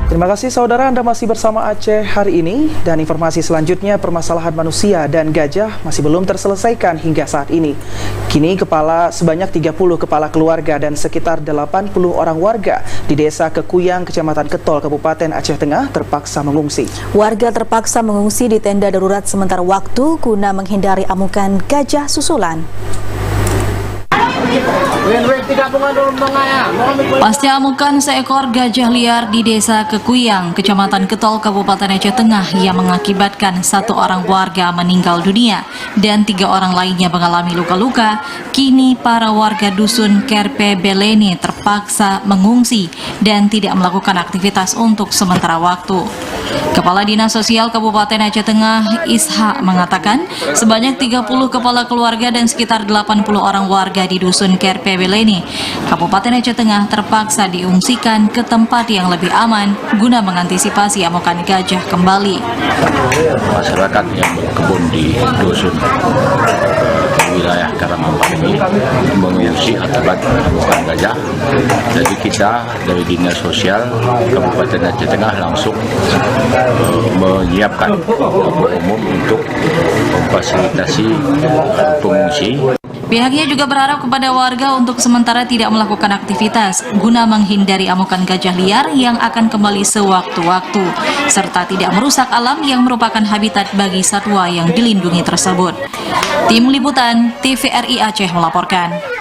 Terima kasih saudara, Anda masih bersama Aceh hari ini, dan informasi selanjutnya, permasalahan manusia dan gajah masih belum terselesaikan hingga saat ini. Kini sebanyak 30 kepala keluarga dan sekitar 80 orang warga di Desa Kekuyang, Kecamatan Ketol, Kabupaten Aceh Tengah terpaksa mengungsi. Warga terpaksa mengungsi di tenda darurat sementara waktu guna menghindari amukan gajah susulan. Pasca amukan seekor gajah liar di Desa Kekuyang, Kecamatan Ketol, Kabupaten Aceh Tengah yang mengakibatkan 1 orang warga meninggal dunia dan 3 orang lainnya mengalami luka-luka, kini para warga dusun Kerpe Beleni terpaksa mengungsi dan tidak melakukan aktivitas untuk sementara waktu. Kepala Dinas Sosial Kabupaten Aceh Tengah, Ishak, mengatakan sebanyak 30 kepala keluarga dan sekitar 80 orang warga di dusun Kerpe Beleni, Kabupaten Aceh Tengah terpaksa diungsikan ke tempat yang lebih aman guna mengantisipasi amukan gajah kembali. Masyarakat yang berkebun di dusun wilayah Karamampang ini mengungsi akibat amukan gajah. Jadi kita dari Dinas Sosial Kabupaten Aceh Tengah langsung menyiapkan dapur umum untuk memfasilitasi pengungsi. Pihaknya juga berharap kepada warga untuk sementara tidak melakukan aktivitas guna menghindari amukan gajah liar yang akan kembali sewaktu-waktu, serta tidak merusak alam yang merupakan habitat bagi satwa yang dilindungi tersebut. Tim Liputan TVRI Aceh melaporkan.